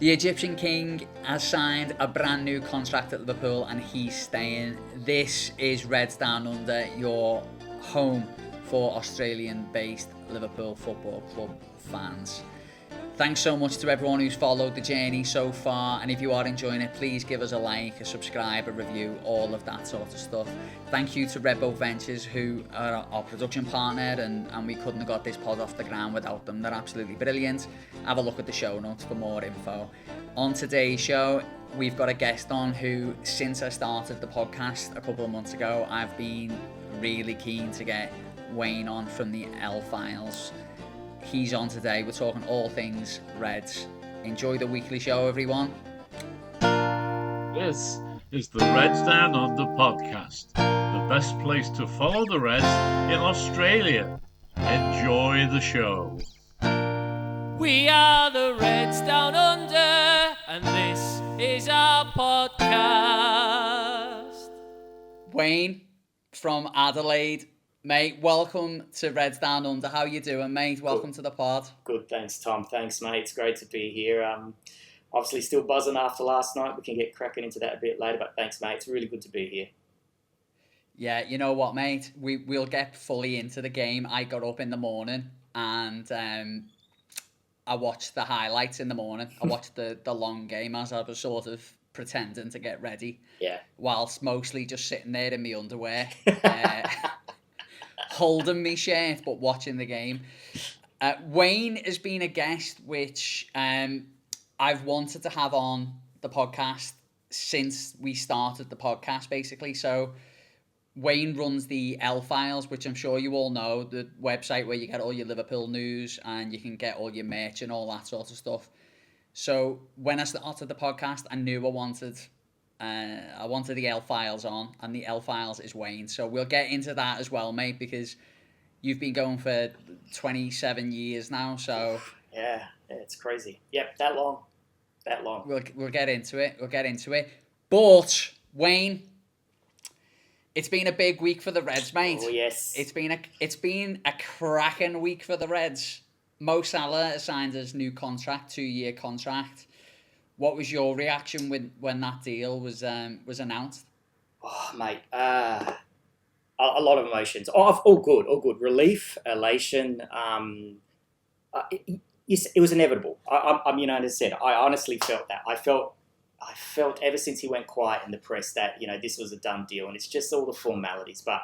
The Egyptian King has signed a brand new contract at Liverpool and he's staying. This is Reds Down Under, your home for Australian-based Liverpool Football Club fans. Thanks so much to everyone who's followed the journey so far, and if you are enjoying it, please give us a like, a subscribe, a review, all of that sort of stuff. Thank you to Redboat Ventures, who are our production partner, and we couldn't have got this pod off the ground without them. They're absolutely brilliant. Have a look at the show notes for more info. On today's show, we've got a guest on who, since I started the podcast a couple of months ago, I've been really keen to get Wayne on from the L Files. He's on today. We're talking all things Reds. Enjoy the weekly show, everyone. This is the Reds Down Under podcast, the best place to follow the Reds in Australia. Enjoy the show. We are the Reds Down Under, and this is our podcast. Wayne from Adelaide. Mate, welcome to Reds Down Under. How you doing, mate? Welcome to the pod. Good, thanks, Tom. Thanks, mate. It's great to be here. Obviously still buzzing after last night. We can get cracking into that a bit later, but thanks, mate. It's really good to be here. Yeah, you know what, mate? We'll get fully into the game. I got up in the morning and I watched the highlights in the morning. I watched the long game as I was sort of pretending to get ready. Yeah. Whilst mostly just sitting there in my underwear. Holding me shirt but watching the game. Wayne has been a guest which I've wanted to have on the podcast since we started the podcast, basically. So Wayne runs the L Files, which I'm sure you all know, the website where you get all your Liverpool news and you can get all your merch and all that sort of stuff. So when I started the podcast, I knew I wanted the L Files on, and the L Files is Wayne. So we'll get into that as well, mate, because you've been going for 27 years now. So yeah, it's crazy. Yep, that long. We'll get into it. But Wayne, it's been a big week for the Reds, mate. Oh yes, it's been a cracking week for the Reds. Mo Salah signed his new contract, 2-year contract. What was your reaction when that deal was announced? Oh, mate, a lot of emotions. All good. Relief, elation. It was inevitable. As I said, I honestly felt that. I felt ever since he went quiet in the press that this was a done deal, and it's just all the formalities. But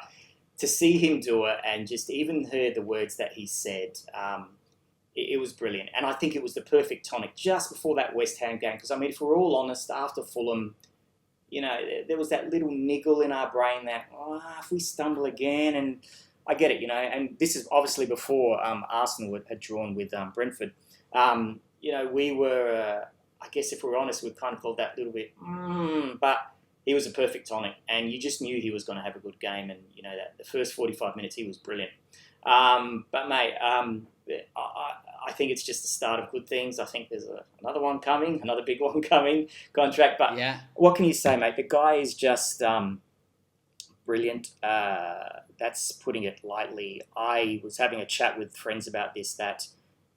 to see him do it, and just even heard the words that he said. It was brilliant. And I think it was the perfect tonic just before that West Ham game. Because, if we're all honest, after Fulham, there was that little niggle in our brain that, if we stumble again, and I get it, and this is obviously before Arsenal had drawn with Brentford. We were, I guess if we're honest, we kind of felt that little bit, but he was a perfect tonic. And you just knew he was going to have a good game. And, that the first 45 minutes, he was brilliant. But, mate, I think it's just the start of good things. I think there's another big one coming, contract. But yeah. What can you say, mate? The guy is just brilliant. That's putting it lightly. I was having a chat with friends about this, that,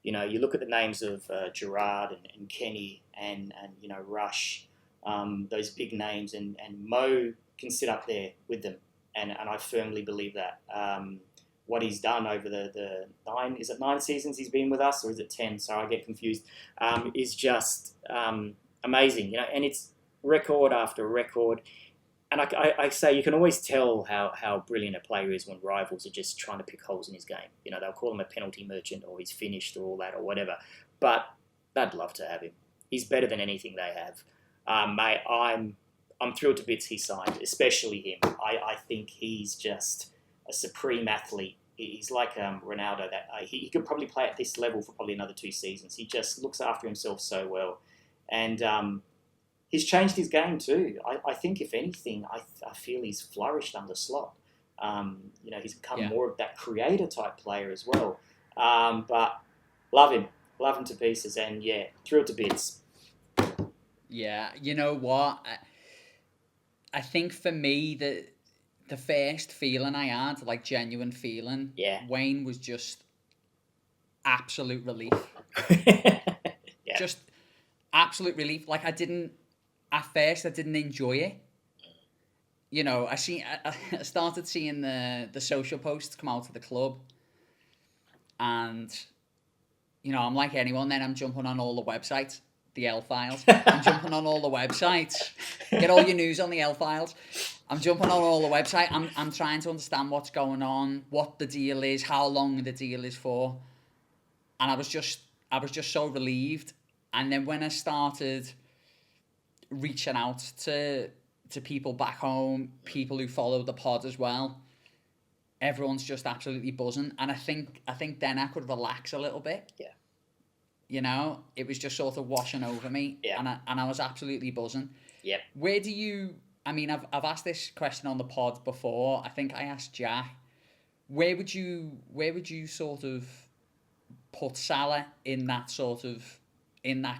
you look at the names of Gerrard and Kenny and Rush, those big names, and Mo can sit up there with them. And I firmly believe that. What he's done over the 9 seasons he's been with us, or is it 10? Sorry, I get confused. Is just amazing, and it's record after record. And I say you can always tell how brilliant a player is when rivals are just trying to pick holes in his game. They'll call him a penalty merchant, or he's finished, or all that, or whatever. But they'd love to have him. He's better than anything they have. Mate, I'm thrilled to bits he signed, especially him. I think he's just a supreme athlete. He's like Ronaldo. That he could probably play at this level for probably another 2 seasons. He just looks after himself so well, and he's changed his game too. I think if anything, I feel he's flourished under Slot. He's become more of that creator type player as well. But love him to pieces, and yeah, thrilled to bits. Yeah, you know what? I think for me the first feeling I had, like genuine feeling, Wayne was just absolute relief. Yeah. Just absolute relief. Like at first I didn't enjoy it. You know, I started seeing the social posts come out of the club, and you know, I'm like anyone. Then I'm jumping on all the websites, the L files. I'm jumping on all the websites. Get all your news on the L files. I'm jumping on all the website. I'm trying to understand what's going on, what the deal is, how long the deal is for, and I was just so relieved. And then when I started reaching out to people back home, people who follow the pod as well, everyone's just absolutely buzzing. And I think then I could relax a little bit. Yeah. You know, it was just sort of washing over me. Yeah. And I was absolutely buzzing. Yep. Where do you? I mean, I've asked this question on the pod before. I think I asked Jack. Where would you sort of put Salah in that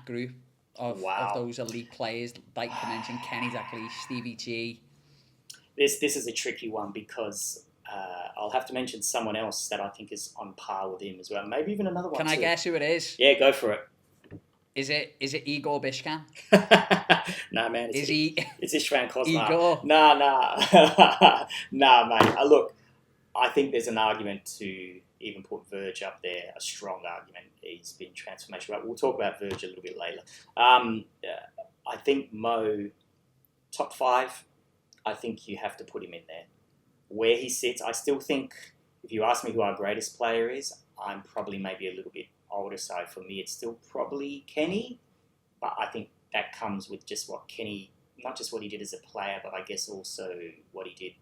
group of those elite players, like you mentioned, Kenny Dalglish, Stevie G? This is a tricky one because I'll have to mention someone else that I think is on par with him as well. Maybe even another one. Can I guess who it is? Yeah, go for it. Is it Igor Bishkan? Nah, man. It's Ishvan Kozma. Igor? Nah. Nah, mate. Look, I think there's an argument to even put Verge up there, a strong argument. He's been transformational. Right? We'll talk about Verge a little bit later. I think Mo, top 5, I think you have to put him in there. Where he sits, I still think, if you ask me who our greatest player is, I'm probably maybe a little bit older, so for me it's still probably Kenny, but I think that comes with just what Kenny, not just what he did as a player, but I guess also what he did,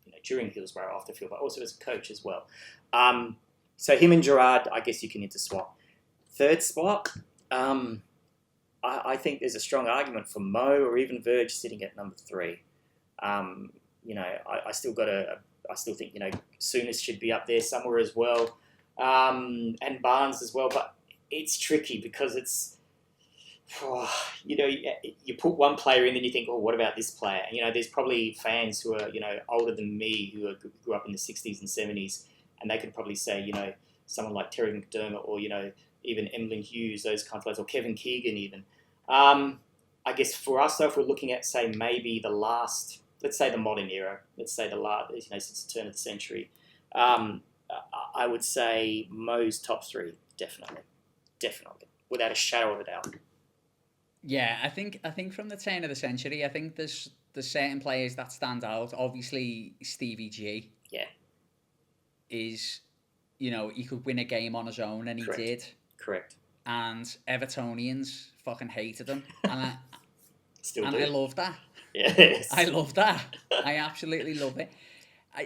you know, during Hillsborough off the field, but also as a coach as well. So him and Gerrard, I guess you can interswap. Third spot, I think there's a strong argument for Mo or even Verge sitting at number 3. You know, I still think, you know, Souness should be up there somewhere as well. And Barnes as well, but it's tricky because it's, you know, you put one player in, then you think, oh, what about this player? And, you know, there's probably fans who are, you know, older than me who grew up in the 60s and 70s, and they could probably say, you know, someone like Terry McDermott or, you know, even Emlyn Hughes, those kind of players, or Kevin Keegan even. I guess for us, though, if we're looking at, say, maybe the last, let's say the modern era, let's say the last, you know, since the turn of the century, I would say Mo's top 3, definitely, without a shadow of a doubt. Yeah, I think from the turn of the century, I think there's certain players that stand out. Obviously, Stevie G. Yeah. Is, you know, he could win a game on his own, and he did. Correct. And Evertonians fucking hated him, and I love that. Yes. I love that. I absolutely love it.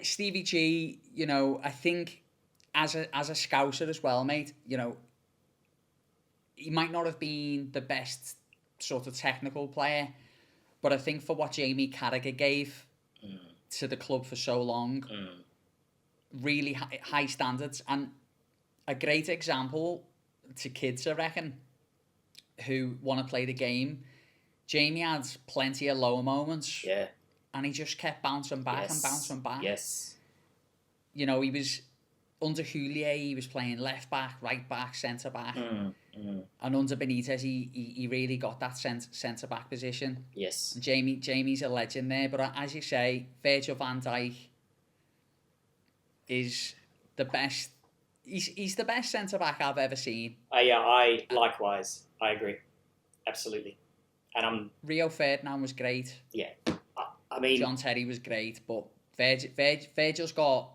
Stevie G, you know, I think as a scouser as well, mate, you know, he might not have been the best sort of technical player, but I think for what Jamie Carragher gave to the club for so long, really high standards, and a great example to kids, I reckon, who want to play the game. Jamie had plenty of low moments. Yeah. And he just kept bouncing back and bouncing back. Yes. You know, he was, under Houllier, he was playing left back, right back, centre back. And under Benitez, he really got that centre back position. Yes. And Jamie's a legend there. But as you say, Virgil van Dijk is the best. He's the best centre back I've ever seen. I likewise. I agree. Absolutely. And Rio Ferdinand was great. Yeah. I mean, John Terry was great, but Virgil's got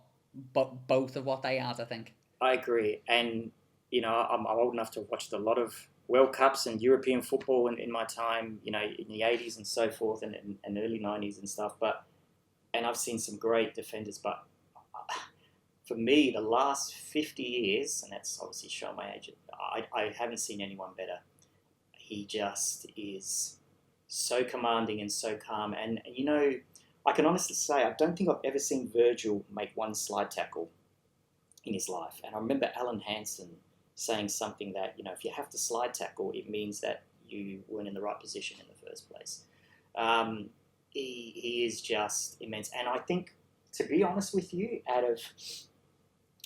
both of what they had, I think. I agree. And, you know, I'm old enough to have watched a lot of World Cups and European football in my time, you know, in the 80s and so forth, and early 90s and stuff. And I've seen some great defenders, but for me, the last 50 years, and that's obviously showing my age, I haven't seen anyone better. He just is so commanding and so calm. And, you know, I can honestly say I don't think I've ever seen Virgil make one slide tackle in his life. And I remember Alan Hansen saying something that, you know, if you have to slide tackle, it means that you weren't in the right position in the first place. He is just immense. And I think, to be honest with you, out of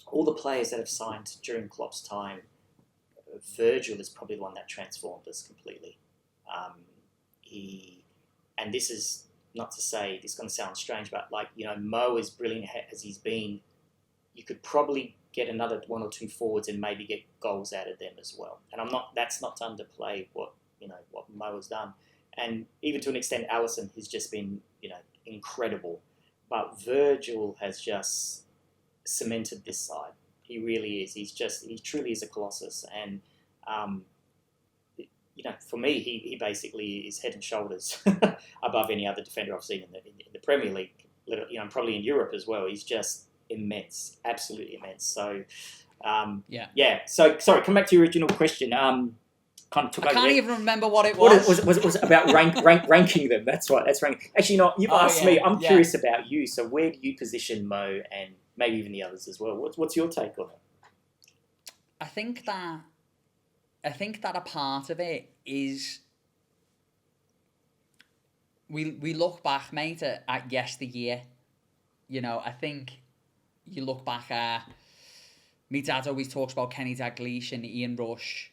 all the players that have signed during Klopp's time, Virgil is probably the one that transformed us completely. And this is not to say, this is going to sound strange, but like, Mo is brilliant as he's been. You could probably get another one or two forwards and maybe get goals out of them as well. And that's not to underplay what Mo has done. And even to an extent, Alisson has just been, incredible. But Virgil has just cemented this side. He really is. He truly is a colossus. And, for me, he basically is head and shoulders above any other defender I've seen in the Premier League, and probably in Europe as well. He's just immense, absolutely immense. So, So, sorry, come back to your original question. Kind of took I over can't there. even remember what it was. Was about ranking them. That's right. That's ranking. Actually, you've asked me. I'm curious about you. So, where do you position Mo and maybe even the others as well? What's your take on it? I think that a part of it is we look back, mate, at yesteryear. I think you look back at... My dad always talks about Kenny Dalglish and Ian Rush,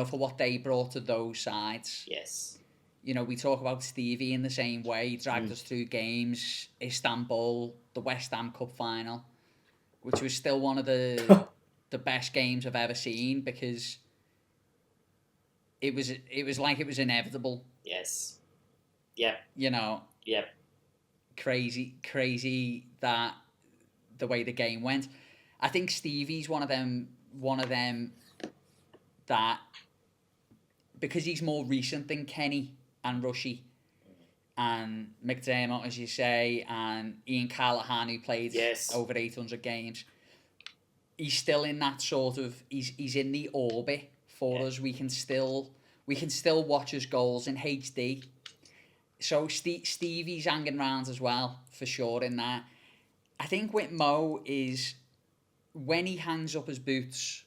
for what they brought to those sides. Yes. We talk about Stevie in the same way. He dragged us through games, Istanbul, the West Ham Cup final, which was still one of the best games I've ever seen, because it was like it was inevitable. Yes. Yep. Yep. Crazy that the way the game went. I think Stevie's one of them that, because he's more recent than Kenny and Rushy and McDermott, as you say, and Ian Callahan, who played over 800 games, he's still in that sort of, he's in the orbit for us. We can still watch his goals in HD. So Stevie's hanging around as well, for sure, in that. I think with Mo is, when he hangs up his boots,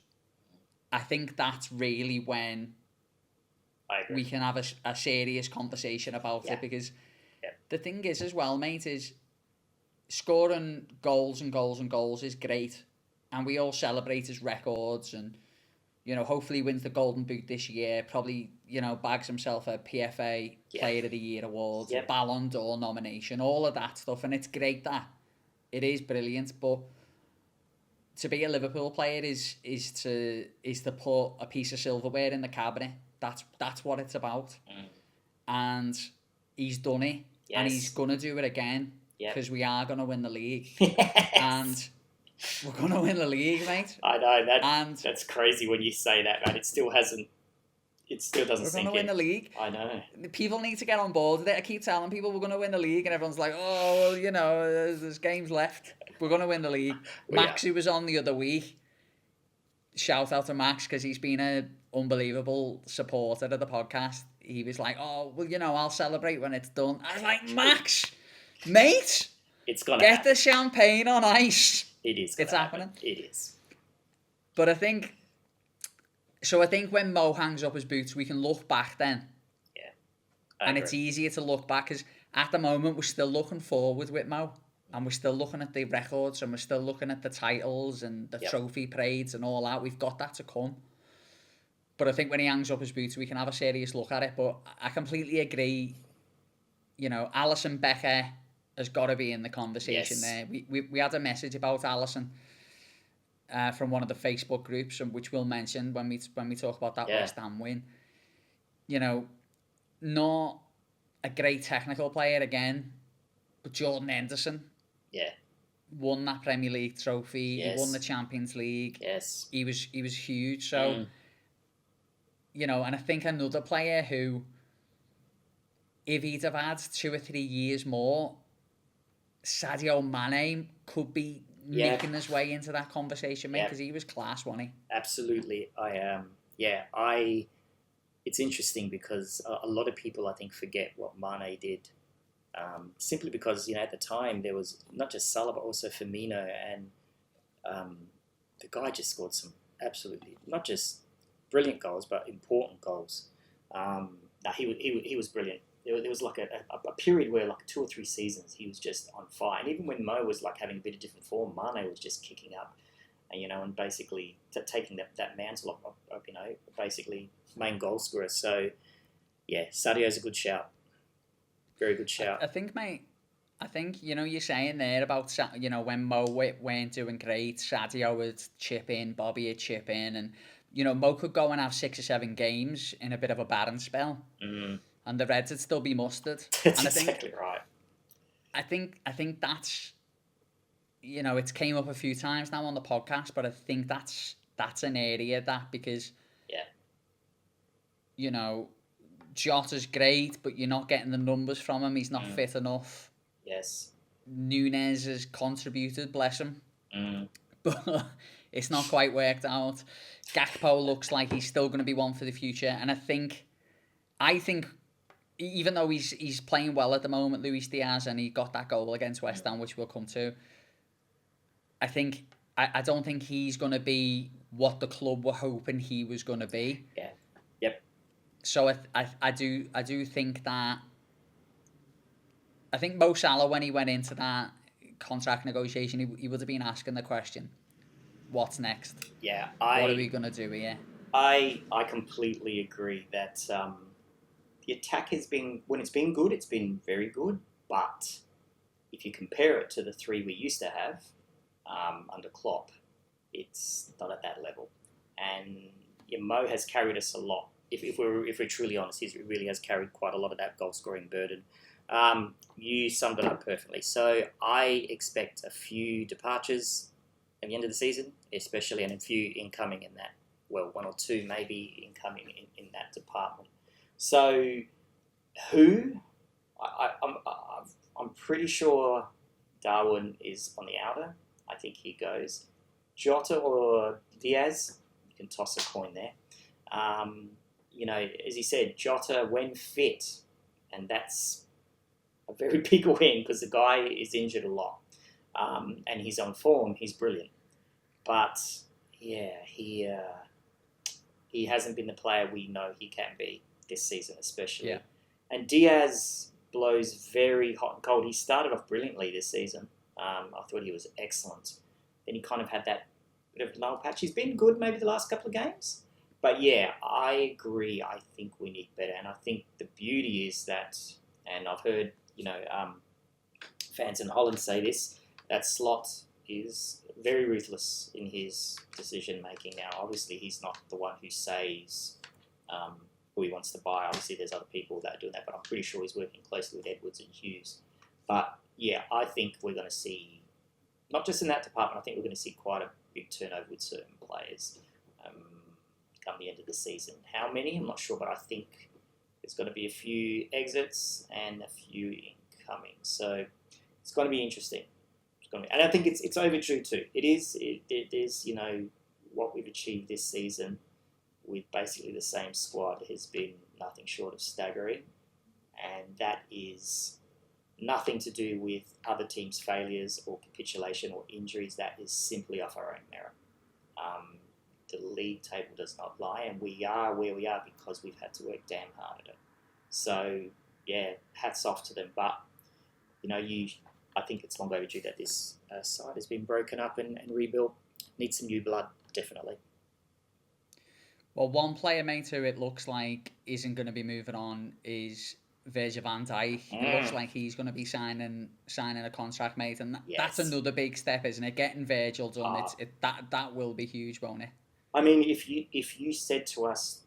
I think that's really when we can have a serious conversation about it, because the thing is as well, mate, is scoring goals and goals and goals is great, and we all celebrate his records, and hopefully wins the Golden Boot this year, probably bags himself a PFA Player of the Year award, Ballon d'Or nomination, all of that stuff, and it's great. That it is brilliant, but to be a Liverpool player is to put a piece of silverware in the cabinet. That's what it's about. And he's done it, and he's gonna do it again, because we are gonna win the league. And we're gonna win the league, mate. I know that's crazy when you say that, man. It still doesn't sink in. We're gonna win the league. I know. People need to get on board with it. I keep telling people we're gonna win the league, and everyone's like, "Oh, well, there's games left. We're gonna win the league." Max, who was on the other week, shout out to Max, because he's been an unbelievable supporter of the podcast. He was like, "Oh, well, I'll celebrate when it's done." I was like, "Max, mate, it's gonna get happen. The champagne on ice." It is. It's happening. It is. But I think when Mo hangs up his boots, we can look back then. Yeah. And it's easier to look back, because at the moment we're still looking forward with Mo, and we're still looking at the records, and we're still looking at the titles and the trophy parades and all that. We've got that to come. But I think when he hangs up his boots, we can have a serious look at it. But I completely agree. Alisson Becker has got to be in the conversation there. We had a message about Alisson from one of the Facebook groups, and which we'll mention when we talk about that West Ham win. Not a great technical player again, but Jordan Henderson won that Premier League trophy. He won the Champions League. Yes, he was huge. So and I think another player who, if he'd have had 2 or 3 years more, Sadio Mane could be making his way into that conversation, mate, because he was class, wasn't he? Absolutely. It's interesting because a lot of people, I think, forget what Mane did, simply because, at the time there was not just Salah, but also Firmino, and the guy just scored some absolutely, not just brilliant goals, but important goals. He was brilliant. There was like a period where, like 2 or 3 seasons, he was just on fire. And even when Mo was like having a bit of different form, Mane was just kicking up, and and basically taking that mantle of basically main goal scorer. So Yeah, Sadio's a good shout. Very good shout. I think, mate. I think, you're saying there about, when Mo weren't doing great, Sadio would chip in, Bobby would chip in, and, Mo could go and have 6 or 7 games in a bit of a barren spell, and the Reds would still be mustard. That's And I think, exactly right. I think that's, it's came up a few times now on the podcast, but I think that's an area that, because, Jota's great, but you're not getting the numbers from him. He's not fit enough. Yes. Nunez has contributed, bless him. Mm. But it's not quite worked out. Gakpo looks like he's still going to be one for the future. And I think even though he's playing well at the moment, Luis Diaz, and he got that goal against West Ham, which we'll come to, I don't think he's going to be what the club were hoping he was going to be. Yeah. Yep. So I do think that, I think Mo Salah, when he went into that contract negotiation, he would have been asking the question, what's next? Yeah. What are we going to do here? I completely agree that the attack has been, when it's been good, it's been very good. But if you compare it to the 3 we used to have under Klopp, it's not at that level. And Mo has carried us a lot. If we're truly honest, he really has carried quite a lot of that goal scoring burden. You summed it up perfectly. So I expect a few departures at the end of the season, especially, and a few incoming in that. Well, 1 or 2 maybe incoming in that department. So who? I'm pretty sure Darwin is on the outer. I think he goes Jota or Diaz. You can toss a coin there. As he said, Jota when fit, and that's a very big win because the guy is injured a lot, and he's on form. He's brilliant, but yeah, he hasn't been the player we know he can be this season, especially. Yeah. And Diaz blows very hot and cold. He started off brilliantly this season. I thought he was excellent. Then he kind of had that bit of lull patch. He's been good maybe the last couple of games. But yeah, I agree. I think we need better. And I think the beauty is that, and I've heard, fans in Holland say this, that Slot is very ruthless in his decision making now. Obviously, he's not the one who says who he wants to buy. Obviously, there's other people that are doing that, but I'm pretty sure he's working closely with Edwards and Hughes. But yeah, I think we're going to see, not just in that department, I think we're going to see quite a big turnover with certain players come the end of the season. How many? I'm not sure, but I think there's going to be a few exits and a few incoming. So it's going to be interesting. And I think it's overdue too. It is. There's what we've achieved this season with basically the same squad has been nothing short of staggering, and that is nothing to do with other teams' failures or capitulation or injuries. That is simply off our own merit. The league table does not lie, and we are where we are because we've had to work damn hard at it. So yeah, hats off to them. But I think it's long overdue that this side has been broken up and rebuilt. Needs some new blood, definitely. Well, one player, mate, who it looks like isn't going to be moving on is Virgil van Dijk. It looks like he's going to be signing a contract, mate, and that's another big step, isn't it? Getting Virgil done, that will be huge, won't it? I mean, if you said to us,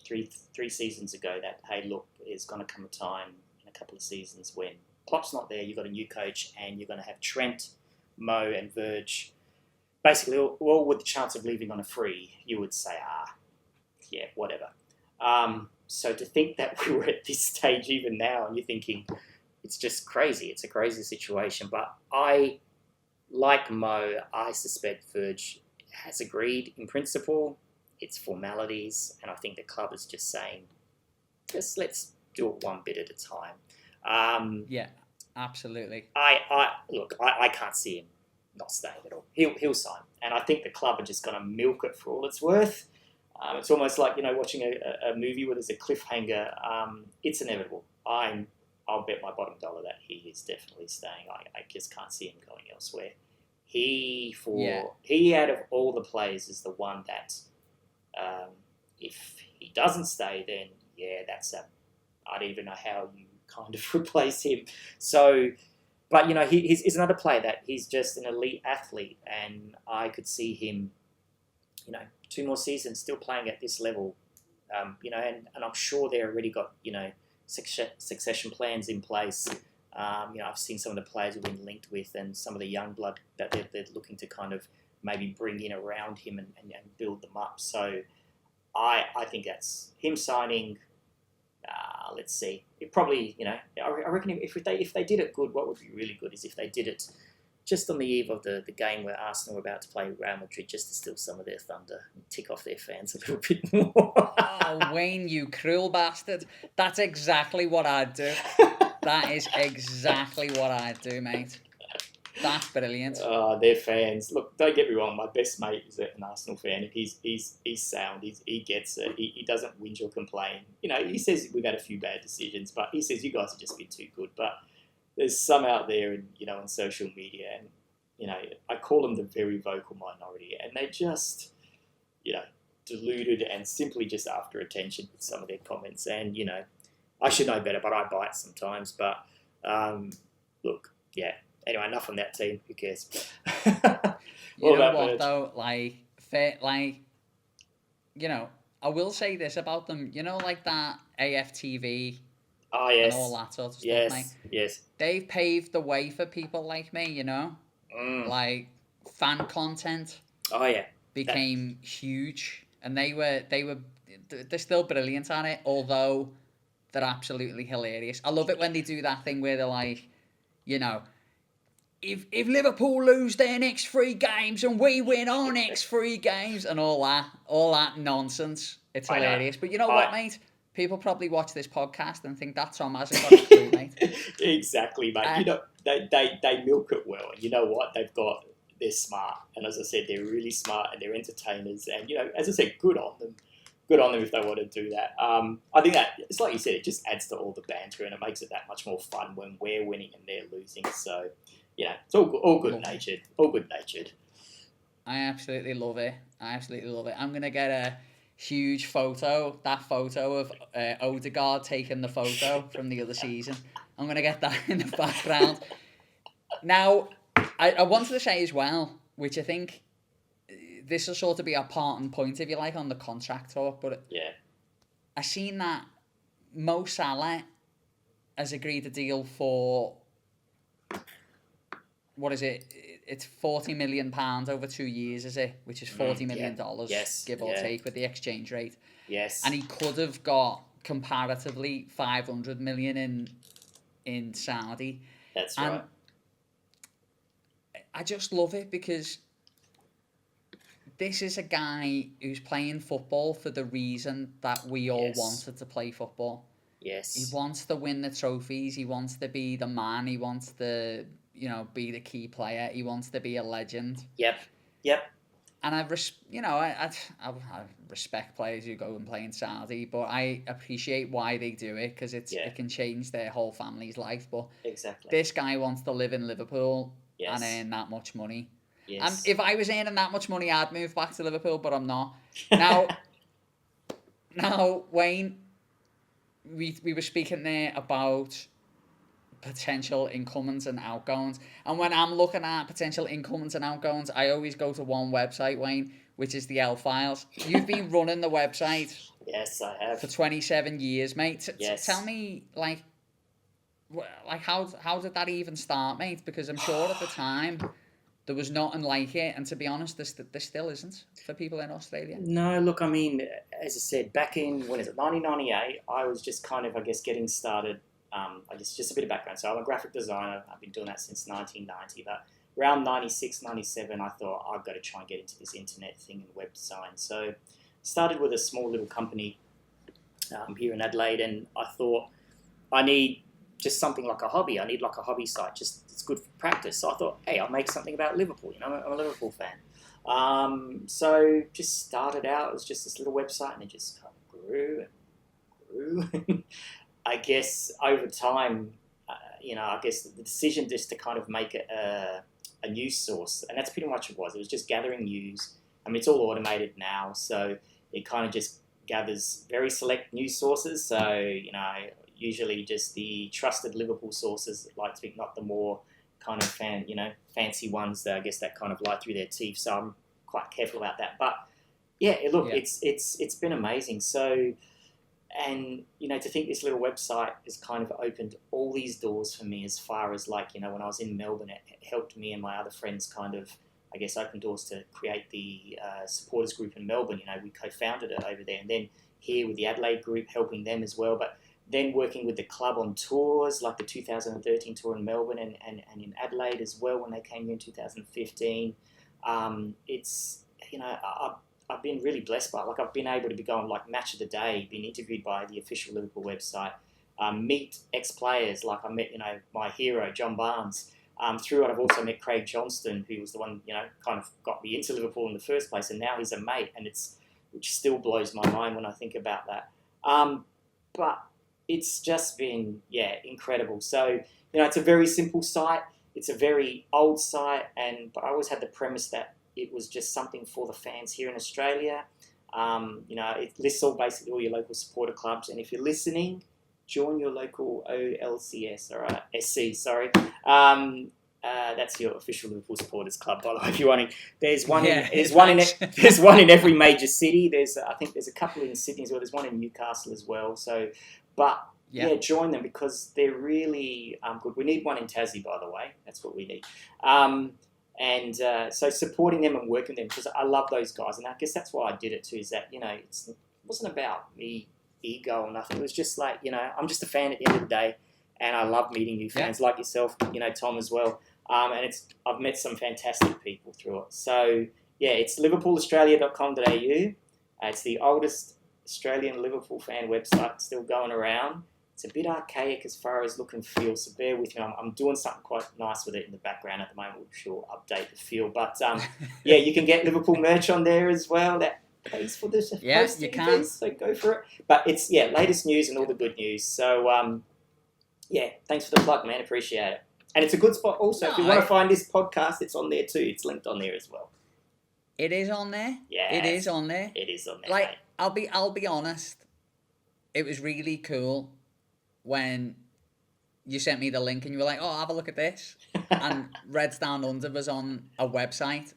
three seasons ago that, hey, look, there's going to come a time in a couple of seasons when Klopp's not there, you've got a new coach, and you're going to have Trent, Mo, and Virg, basically all with the chance of leaving on a free, you would say, yeah, whatever. So to think that we were at this stage even now, and you're thinking, it's just crazy. It's a crazy situation. But like Mo, I suspect Virg has agreed in principle. It's formalities, and I think the club is just saying, let's do it one bit at a time. Yeah, absolutely. I can't see him not staying at all. He'll sign, and I think the club are just going to milk it for all it's worth. It's almost like watching a movie where there's a cliffhanger. It's inevitable. I'll bet my bottom dollar that he is definitely staying. I just can't see him going elsewhere. He out of all the players is the one that if he doesn't stay, then yeah, I don't even know how you kind of replace him. So, but he's another player that he's just an elite athlete, and I could see him, 2 more seasons still playing at this level, and I'm sure they already got succession plans in place. I've seen some of the players we've been linked with, and some of the young blood that they're looking to kind of maybe bring in around him and build them up. So I think that's him signing. Let's see. It probably, I reckon if they did it good, what would be really good is if they did it just on the eve of the game where Arsenal were about to play Real Madrid, just to steal some of their thunder and tick off their fans a little bit more. Oh, Wayne, you cruel bastard. That's exactly what I'd do. That is exactly what I'd do, mate. That's brilliant. They're fans. Look, don't get me wrong. My best mate is an Arsenal fan. He's sound. He gets it. He doesn't whinge or complain. He says we've had a few bad decisions, but he says you guys have just been too good. But there's some out there, on social media, and I call them the very vocal minority, and they just, deluded and simply just after attention with some of their comments. And I should know better, but I bite sometimes. But look, yeah. Anyway, enough on that team. Who cares? You know what, though? I will say this about them. Like that AFTV Oh, yes. and all that sort of stuff, Yes, mate. yes. They've paved the way for people like me, Mm. Like, fan content Oh, yeah. became huge. And they're still brilliant at it, although they're absolutely hilarious. I love it when they do that thing where they're like, if Liverpool lose their next 3 games and we win our next 3 games and all that nonsense, it's hilarious. But you know what, mate? People probably watch this podcast and think that Tom hasn't got a clue, mate. Exactly, mate. They milk it well. And you know what? They're smart. And as I said, they're really smart and they're entertainers. And, as I said, good on them. Good on them if they want to do that. I think that, it's like you said, it just adds to all the banter and it makes it that much more fun when we're winning and they're losing. So, it's all good-natured. All good-natured. I absolutely love it. I'm going to get a huge photo, that photo of Odegaard taking the photo from the other season. I'm going to get that in the background. Now, I wanted to say as well, which I think this will sort of be a parting point, if you like, on the contract talk, but I seen that Mo Salah has agreed a deal for, what is it? It's £40 million over 2 years, is it? Which is $40 million, give or take, with the exchange rate. Yes. And he could have got comparatively 500 million in Saudi. That's and right. I just love it because this is a guy who's playing football for the reason that we all wanted to play football. Yes. He wants to win the trophies. He wants to be the man. He wants to, be the key player. He wants to be a legend. Yep. And I respect players who go and play in Saudi, but I appreciate why they do it because it can change their whole family's life. But exactly, this guy wants to live in Liverpool and earn that much money. Yes. And if I was earning that much money, I'd move back to Liverpool, but I'm not. Now, Wayne, we were speaking there about potential incomings and outgoings. And when I'm looking at potential incomings and outgoings, I always go to one website, Wayne, which is the L Files. You've been running the website. Yes, I have. For 27 years, mate. Yes. Tell me, how did that even start, mate? Because I'm sure at the time there was nothing like it, and to be honest, there still isn't for people in Australia. No, look, I mean, as I said, back in 1998, I was just kind of, getting started. I guess just a bit of background. So I'm a graphic designer. I've been doing that since 1990. But around 96, 97, I thought I've got to try and get into this internet thing and web design. So started with a small little company here in Adelaide, and I thought I need just something like a hobby. I need like a hobby site. Just it's good for practice. So I thought, hey, I'll make something about Liverpool. I'm a Liverpool fan. So just started out. It was just this little website, and it just kind of grew and grew. I guess over time, the decision just to kind of make it a news source, and that's pretty much what it was. It was just gathering news. I mean, it's all automated now, so it kind of just gathers very select news sources. So, usually just the trusted Liverpool sources, like to think, not the more kind of fancy ones that I guess that kind of lie through their teeth. So I'm quite careful about that. But yeah, look, it's been amazing. So, and to think this little website has kind of opened all these doors for me, as far as when I was in Melbourne, it helped me and my other friends kind of, I guess, open doors to create the supporters group in Melbourne. We co-founded it over there, and then here with the Adelaide group, helping them as well. But then working with the club on tours, like the 2013 tour in Melbourne and in Adelaide as well when they came here in 2015. It's, I've been really blessed by it. I've been able to be going match of the day, being interviewed by the official Liverpool website, meet ex-players. I met, my hero, John Barnes. Through it, I've also met Craig Johnston, who was the one, kind of got me into Liverpool in the first place, and now he's a mate, and which still blows my mind when I think about that. But it's just been, incredible. So, it's a very simple site. It's a very old site, but I always had the premise that it was just something for the fans here in Australia. It lists basically all your local supporter clubs, and if you're listening, join your local OLCS, all right, SC, sorry. That's your official Liverpool supporters club, by the way. If you're wanting, there's one in every major city. I think there's a couple in Sydney as well. There's one in Newcastle as well. So, but join them because they're really good. We need one in Tassie, by the way. That's what we need. So supporting them and working with them, because I love those guys, and I guess that's why I did it too. Is that it wasn't about me ego or nothing. It was just I'm just a fan at the end of the day, and I love meeting new fans like yourself, Tom as well. And I've met some fantastic people through it. So it's liverpoolaustralia.com.au. It's the oldest Australian Liverpool fan website still going around. It's a bit archaic as far as look and feel, so bear with me. I'm doing something quite nice with it in the background at the moment, which will update the feel. But you can get Liverpool merch on there as well. That pays for this. You can. So go for it. But it's latest news and all the good news. So thanks for the plug, man. Appreciate it. And it's a good spot also. If you want to find this podcast, it's on there too. It's linked on there as well. It is on there. Yeah, it is on there. It is on there. Mate. I'll be honest. It was really cool when you sent me the link and you were like, "Oh, have a look at this." And Reds Down Under was on a website,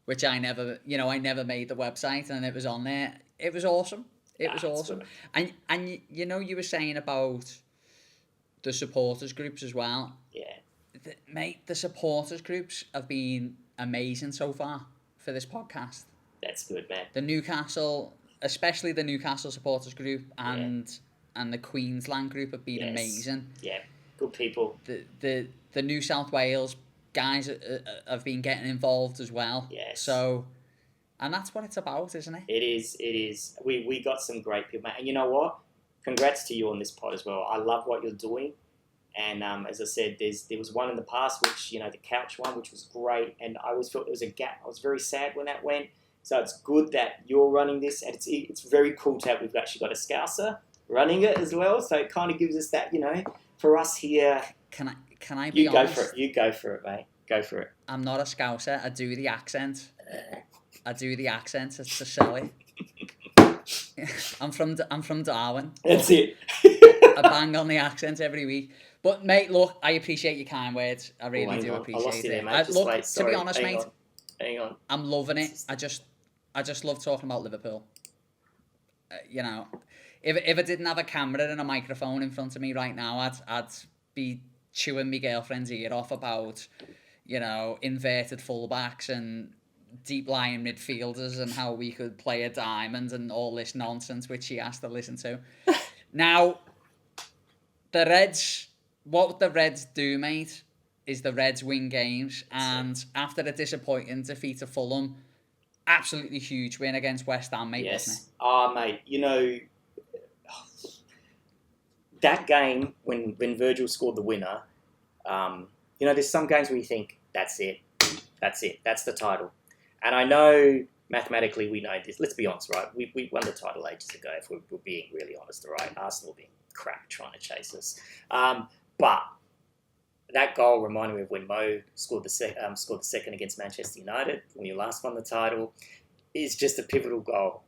which I never made the website, and it was on there. It was awesome. It was awesome. Good. And you were saying about the supporters groups as well. Yeah. Mate, the supporters groups have been amazing so far for this podcast. That's good, man. Especially the Newcastle supporters group and the Queensland group have been amazing. Yeah, good people. The New South Wales guys have been getting involved as well. Yes. So, and that's what it's about, isn't it? It is. We got some great people, mate. And you know what? Congrats to you on this pod as well. I love what you're doing. And as I said, there was one in the past, which, the couch one, which was great. And I always felt there was a gap. I was very sad when that went. So it's good that you're running this. And it's very cool to have, we've actually got a Scouser running it as well. So it kind of gives us that, for us here. Can I be honest? You go for it, mate. Go for it. I'm not a Scouser. I do the accent. It's to sell it. I'm from Darwin. That's it. I bang on the accent every week. But mate, look, I appreciate your kind words. I really do appreciate I lost you it. there, mate. To be honest, mate, hang on. I'm loving it. I just love talking about Liverpool. If I didn't have a camera and a microphone in front of me right now, I'd be chewing my girlfriend's ear off about, inverted fullbacks and deep lying midfielders and how we could play a diamond and all this nonsense which she has to listen to. Now, what the Reds do, mate, is the Reds win games, and after a disappointing defeat to Fulham, absolutely huge win against West Ham, mate, wasn't it? Mate, that game when Virgil scored the winner, there's some games where you think, that's it, that's the title. And I know mathematically we know this. Let's be honest, right? We won the title ages ago, if we're being really honest, right? Arsenal being crap trying to chase us. But that goal reminded me of when Mo scored the second against Manchester United when we last won the title. Is just a pivotal goal.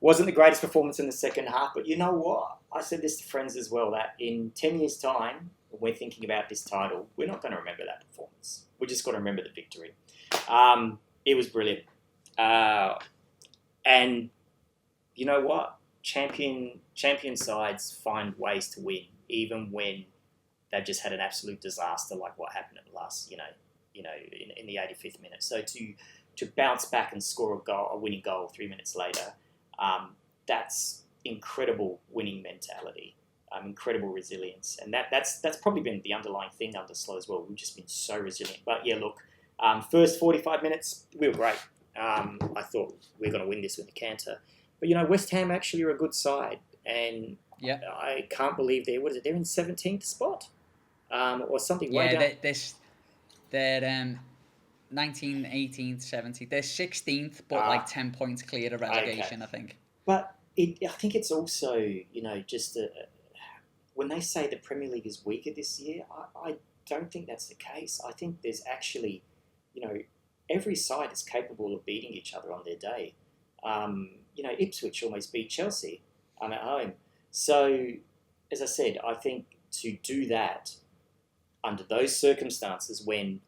Wasn't the greatest performance in the second half, but you know what? I said this to friends as well, that in 10 years' time, when we're thinking about this title, we're not going to remember that performance. We're just going to remember the victory. It was brilliant. And you know what? Champion sides find ways to win, even when they've just had an absolute disaster, like what happened at the last, in the 85th minute. So to bounce back and score a winning goal 3 minutes later, that's incredible winning mentality, incredible resilience, and that's probably been the underlying thing under Slow as well. We've just been so resilient. But yeah, look, first 45 minutes we were great. I thought we were going to win this with the canter. But, West Ham actually are a good side. And I can't believe they're in 17th spot or something. Yeah, they're 19, 18th, 17th. They're 16th, but 10 points clear of relegation, okay. I think. But I think it's also, just when they say the Premier League is weaker this year, I don't think that's the case. I think there's actually, every side is capable of beating each other on their day. Ipswich almost beat Chelsea at home. So, as I said, I think to do that under those circumstances when,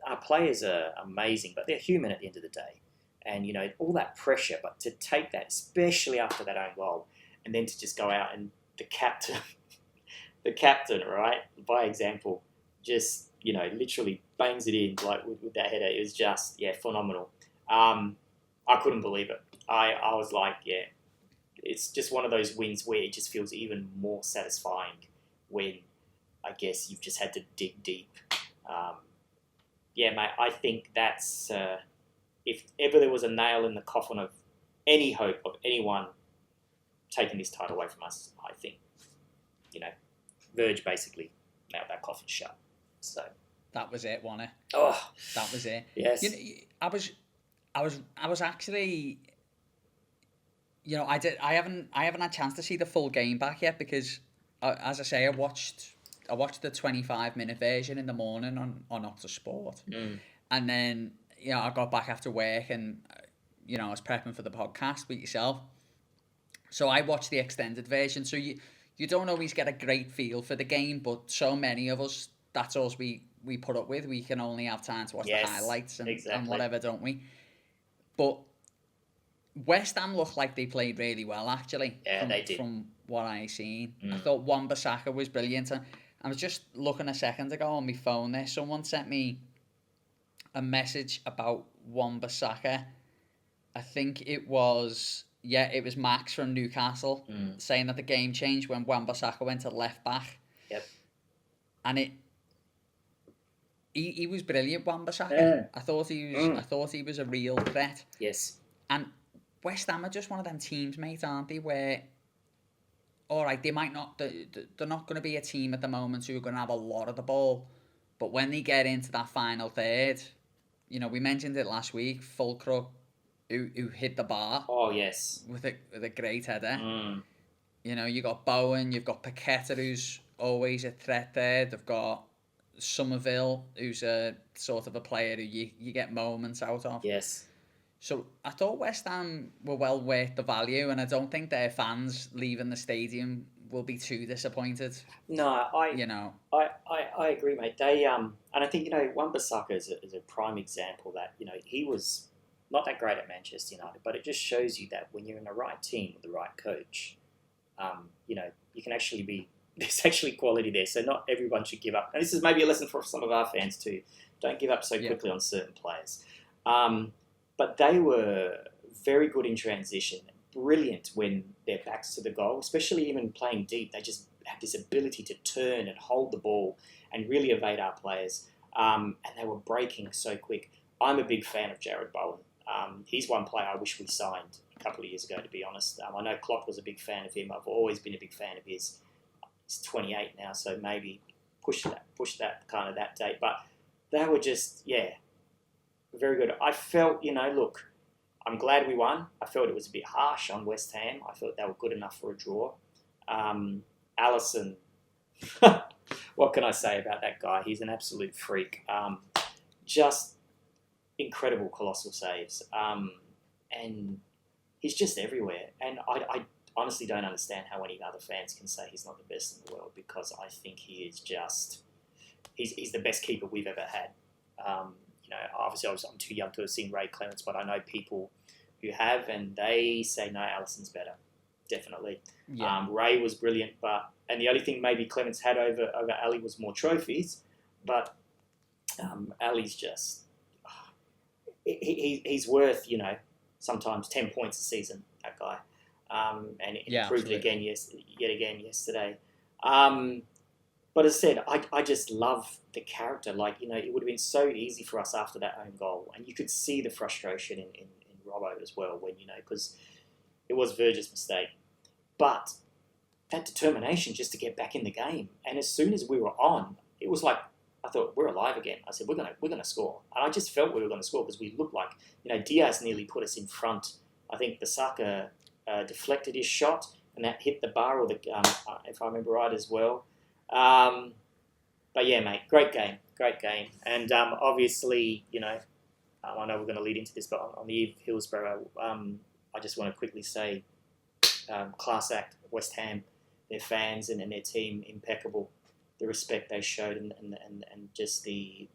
our players are amazing, but they're human at the end of the day. And, all that pressure, but to take that, especially after that own goal, and then to just go out and the captain, right, by example, just, literally bangs it in like with that header. It was just, phenomenal. I couldn't believe it. I was like, it's just one of those wins where it just feels even more satisfying when I guess you've just had to dig deep. Mate, I think that's, if ever there was a nail in the coffin of any hope of anyone taking this title away from us, I think, Verge basically nailed that coffin shut. So that was it, wasn't it? Oh, that was it. Yes. I was actually, I haven't had a chance to see the full game back yet because, as I say, I watched the 25-minute version in the morning on Optus Sport, and then I got back after work and I was prepping for the podcast with yourself, so I watched the extended version. So you don't always get a great feel for the game, but so many of us, that's all we put up with. We can only have time to watch the highlights and whatever, don't we? But West Ham looked like they played really well, actually. Yeah, they did. From what I seen. I thought Wan-Bissaka was brilliant. And I was just looking a second ago on my phone there. Someone sent me a message about Wan-Bissaka. I think it was Max from Newcastle saying that the game changed when Wan-Bissaka went to left back. Yep. And he was brilliant, Wan-Bissaka. Yeah. I thought he was a real threat. Yes. And West Ham are just one of them teams, mate, aren't they? Where, all right, they're not going to be a team at the moment who are going to have a lot of the ball, but when they get into that final third, we mentioned it last week. Fulcrum, who hit the bar. Oh yes. With a great header. You got Bowen, you've got Paqueta, who's always a threat there. They've got Somerville, who's a sort of a player who you get moments out of. Yes. So I thought West Ham were well worth the value, and I don't think their fans leaving the stadium will be too disappointed. No, I agree, mate. They and I think Wan-Bissaka is a prime example that he was not that great at Manchester United, but it just shows you that when you're in the right team with the right coach, you can actually be. There's actually quality there, so not everyone should give up. And this is maybe a lesson for some of our fans too. Don't give up so quickly on certain players. But they were very good in transition, brilliant when their backs to the goal, especially even playing deep. They just have this ability to turn and hold the ball and really evade our players. And they were breaking so quick. I'm a big fan of Jared Bowen. He's one player I wish we signed a couple of years ago, to be honest. I know Klopp was a big fan of him. I've always been a big fan of his. He's 28 now, so maybe push that kind of that date. But they were just, very good. I felt, look, I'm glad we won. I felt it was a bit harsh on West Ham. I thought they were good enough for a draw. Alisson, what can I say about that guy? He's an absolute freak. Just incredible, colossal saves. And he's just everywhere. And I honestly don't understand how any other fans can say he's not the best in the world, because I think he is just he's the best keeper we've ever had. Obviously I'm too young to have seen Ray Clements, but I know people who have, and they say no, Alisson's better, definitely. Yeah. Ray was brilliant, and the only thing maybe Clements had over Ali was more trophies, but Ali's just he's worth sometimes 10 points a season, that guy, and it proved it again yet again yesterday. But as I said, I just love the character. It would have been so easy for us after that own goal. And you could see the frustration in Robbo as well, because it was Verge's mistake. But that determination just to get back in the game. And as soon as we were on, it was like, I thought, we're alive again. I said, we're gonna score. And I just felt we were going to score, because we looked like, Diaz nearly put us in front. I think Bissaka deflected his shot, and that hit the bar, or if I remember right as well. But yeah, mate, great game. And obviously, I know we're going to lead into this, but on the eve of Hillsborough, I just want to quickly say, class act, West Ham, their fans and their team, impeccable. The respect they showed and just the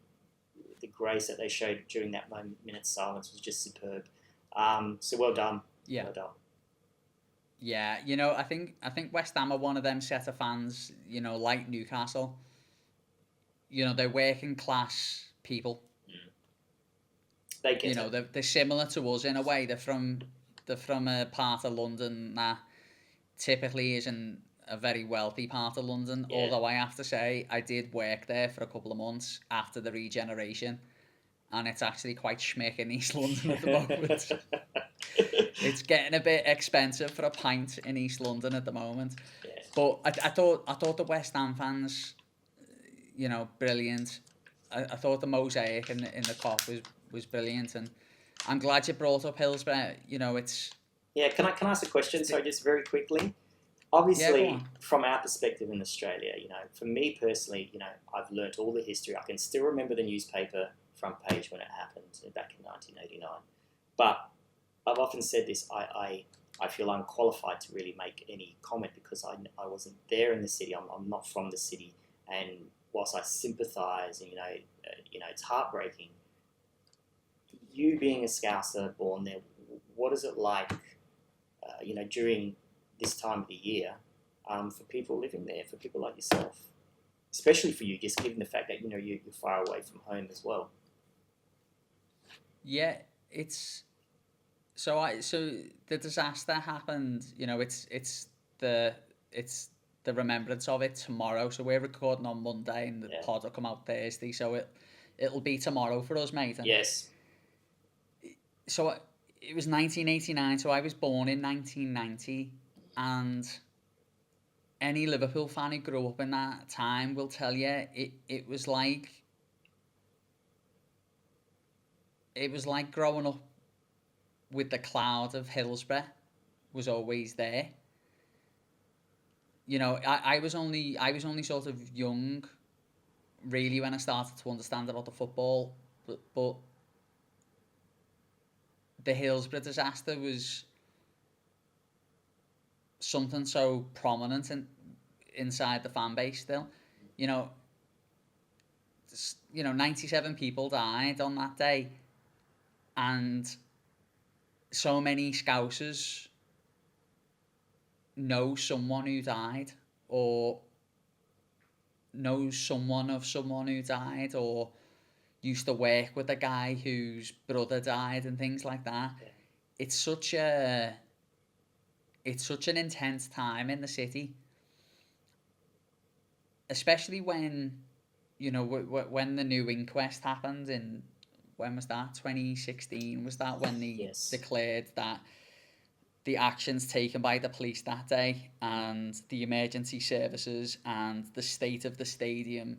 grace that they showed during that minute silence was just superb. So well done. Yeah. Well done. Yeah, I think West Ham are one of them set of fans, like Newcastle. They're working class people. They get they're similar to us in a way. They're from a part of London that typically isn't a very wealthy part of London. Yeah. Although I have to say, I did work there for a couple of months after the regeneration, and it's actually quite schmick in East London at the moment. It's getting a bit expensive for a pint in East London at the moment. Yeah. But I thought the West Ham fans, brilliant. I thought the mosaic in the Kop was brilliant, and I'm glad you brought up Hillsborough. It's... Yeah, can I ask a question? So just very quickly. Obviously, from our perspective in Australia, for me personally, I've learnt all the history. I can still remember the newspaper front page when it happened back in 1989. But I've often said this, I feel unqualified to really make any comment, because I wasn't there in the city. I'm not from the city. And whilst I sympathise, and it's heartbreaking, you being a Scouser born there, what is it like, during this time of the year, for people living there, for people like yourself, especially for you, just given the fact that you're far away from home as well? Yeah, it's so the disaster happened. It's the remembrance of it tomorrow. So we're recording on Monday, and the pod will come out Thursday. So it'll be tomorrow for us, mate. And yes. So it was 1989. So I was born in 1990. And any Liverpool fan who grew up in that time will tell you it was like growing up with the cloud of Hillsborough was always there. I was only sort of young, really, when I started to understand about the football, but the Hillsborough disaster was something so prominent inside the fan base still. 97 people died on that day, and so many Scousers know someone who died, or knows someone of someone who died, or used to work with a guy whose brother died, and things like that. Yeah. It's such an intense time in the city, especially when, when the new inquest happened in, when was that? 2016? Was that when they declared that the actions taken by the police that day, and the emergency services, and the state of the stadium,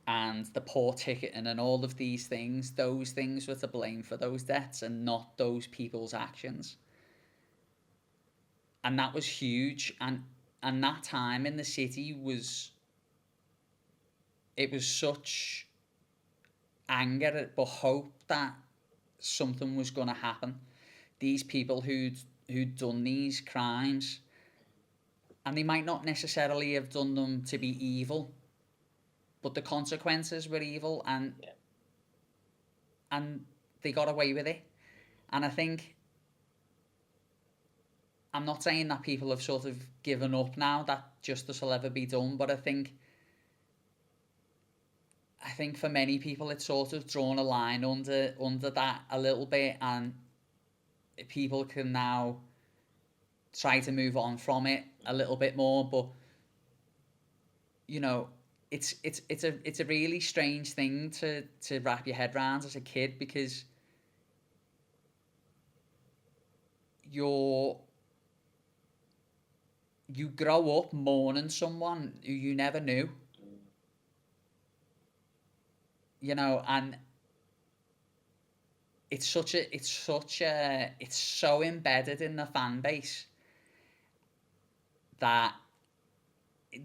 and the poor ticketing, and all of these things, those things were to blame for those deaths, and not those people's actions. And that was huge, and that time in the city was such anger, but hope that something was going to happen. these people who'd done these crimes, and they might not necessarily have done them to be evil, but the consequences were evil, and they got away with it. And I think, I'm not saying that people have sort of given up now that justice will ever be done, but I think for many people it's sort of drawn a line under that a little bit, and people can now try to move on from it a little bit more. But you know, it's a really strange thing to wrap your head around as a kid, because you grow up mourning someone who you never knew, you know, and it's so embedded in the fan base that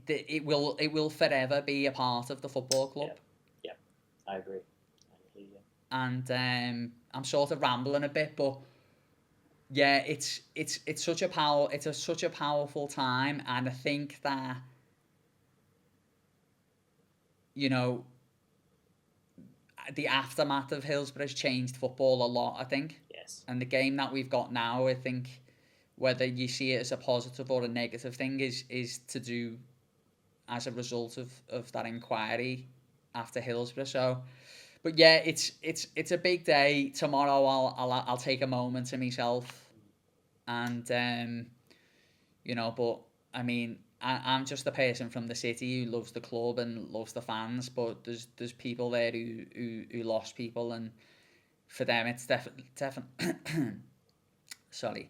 it will forever be a part of the football club. Yeah, I agree. And I'm sort of rambling a bit, but yeah, it's such a powerful time, and I think that, you know, the aftermath of Hillsborough has changed football a lot, I think. Yes. And the game that we've got now, I think, whether you see it as a positive or a negative thing, is to do as a result of that inquiry after Hillsborough. So, but yeah, it's a big day. Tomorrow I'll take a moment to myself, and you know, but I mean, I'm just a person from the city who loves the club and loves the fans, but there's people there who lost people, and for them it's definitely sorry,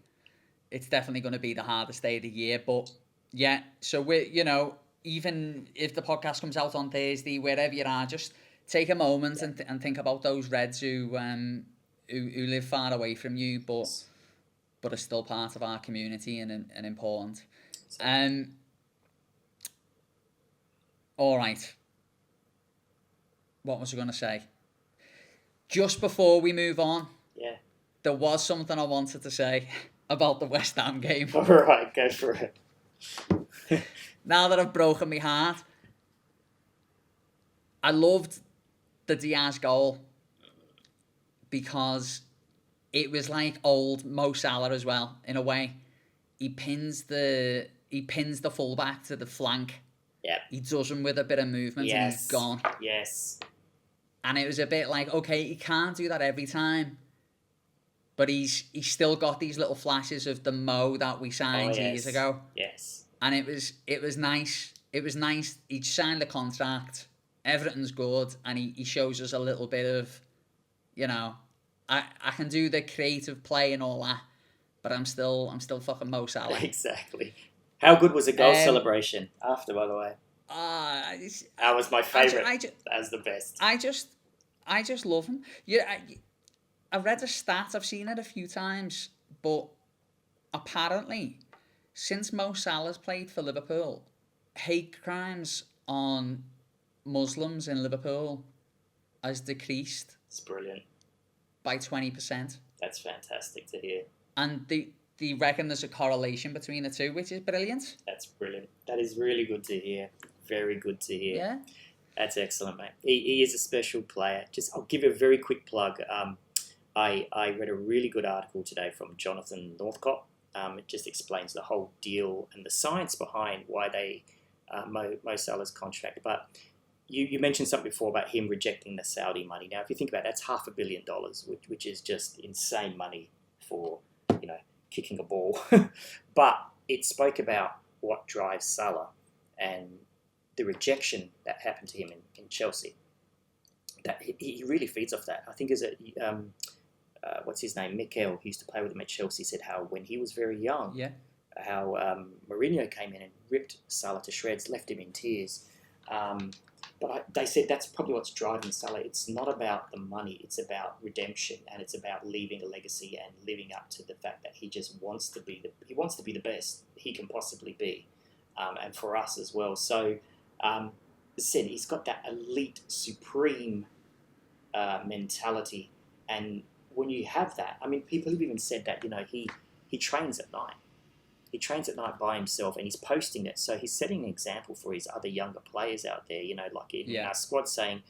it's definitely going to be the hardest day of the year. But yeah, so we're, you know, even if the podcast comes out on Thursday, wherever you are, just take a moment and think about those Reds who live far away from you, but are still part of our community and important. All right. What was I going to say? Just before we move on, there was something I wanted to say about the West Ham game. All right, go for it. Now that I've broken my heart, I loved the Diaz goal because it was like old Mo Salah as well, in a way. He pins the fullback to the flank. Yeah. He does him with a bit of movement and he's gone. Yes. And it was a bit like, okay, he can't do that every time, but he's still got these little flashes of the Mo that we signed years ago. Yes. And it was nice. It was nice. He signed the contract. Everything's good, and he shows us a little bit of, you know, I can do the creative play and all that, but I'm still fucking Mo Salah. Exactly. How good was the goal celebration after, by the way? That was my favourite. That's the best. I just love him. Yeah, I read a stat. I've seen it a few times, but apparently, since Mo Salah's played for Liverpool, hate crimes on Muslims in Liverpool has decreased. It's brilliant. By 20%. That's fantastic to hear. And they reckon there's a correlation between the two, which is brilliant. That's brilliant. That is really good to hear. Very good to hear. Yeah. That's excellent, mate. He is a special player. I'll give you a very quick plug. I read a really good article today from Jonathan Northcott. It just explains the whole deal and the science behind why they Mo Salah's contract. But you mentioned something before about him rejecting the Saudi money. Now, if you think about it, that's $500 million, which is just insane money for, you know, kicking a ball. But it spoke about what drives Salah and the rejection that happened to him in Chelsea. That he really feeds off that. I think as what's his name, Mikel, who used to play with him at Chelsea, said how when he was very young, how Mourinho came in and ripped Salah to shreds, left him in tears. But they said that's probably what's driving Salah. It's not about the money. It's about redemption, and it's about leaving a legacy and living up to the fact that he just wants to be the best he can possibly be, and for us as well. So, as I said, he's got that elite, supreme mentality, and when you have that, I mean, people have even said that, he trains at night. He trains at night by himself, and he's posting it. So he's setting an example for his other younger players out there, like in our squad, saying,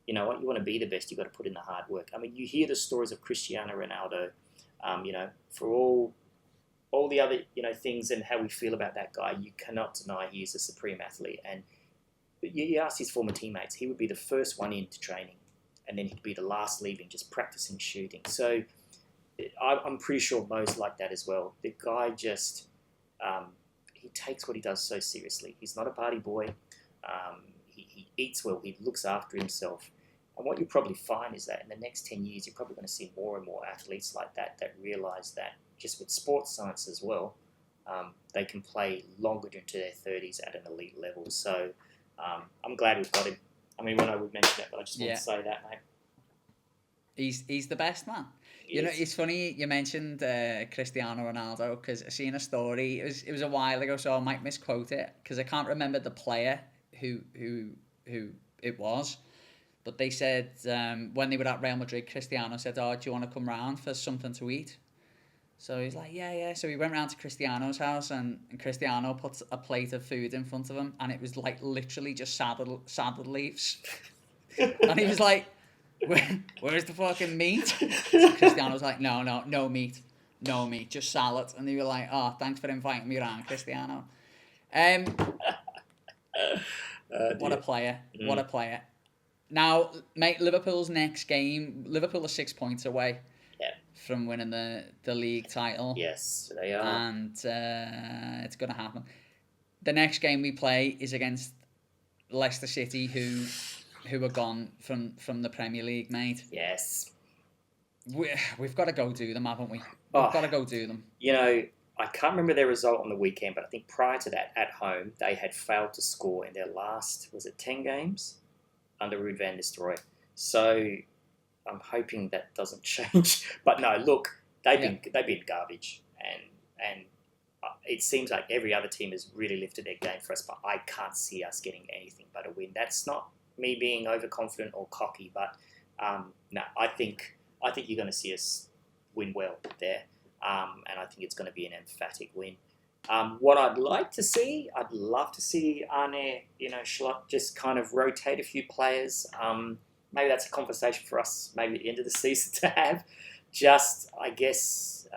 you know what, you want to be the best, you've got to put in the hard work. I mean, you hear the stories of Cristiano Ronaldo, for all the other, things and how we feel about that guy, you cannot deny he is a supreme athlete. And you ask his former teammates, he would be the first one into training, and then he'd be the last leaving, just practicing shooting. So I'm pretty sure Mo's like that as well. The guy just, he takes what he does so seriously. He's not a party boy. He eats well. He looks after himself. And what you probably find is that in the next 10 years, you're probably going to see more and more athletes like that realise that just with sports science as well, they can play longer into their 30s at an elite level. So I'm glad we've got him. I mean, I would mention it, but I just want to say that, mate. He's the best, man. It's funny you mentioned Cristiano Ronaldo, because I seen a story. It was a while ago, so I might misquote it because I can't remember the player who it was. But they said when they were at Real Madrid, Cristiano said, "Oh, do you want to come round for something to eat?" So he's like, yeah. So he went round to Cristiano's house, and Cristiano put a plate of food in front of him, and it was like literally just salad leaves. And he was like, where's the fucking meat? So Cristiano was like, no meat, just salad. And they were like, oh, thanks for inviting me around, Cristiano. What a player. What a player. Now, mate, Liverpool's next game, Liverpool are 6 points away from winning the league title. Yes, they are. And it's going to happen. The next game we play is against Leicester City, who are gone from the Premier League, mate. Yes. We've got to go do them, haven't we? We've got to go do them. I can't remember their result on the weekend, but I think prior to that, at home, they had failed to score in their last, 10 games? Under Ruud van Nistelrooy. So I'm hoping that doesn't change. But no, look, they've been garbage, and it seems like every other team has really lifted their game for us. But I can't see us getting anything but a win. That's not me being overconfident or cocky, but no, I think you're going to see us win well there, and I think it's going to be an emphatic win. What I'd like to see, I'd love to see Arne, Schlott just kind of rotate a few players. Maybe that's a conversation for us maybe at the end of the season to have. Just, I guess,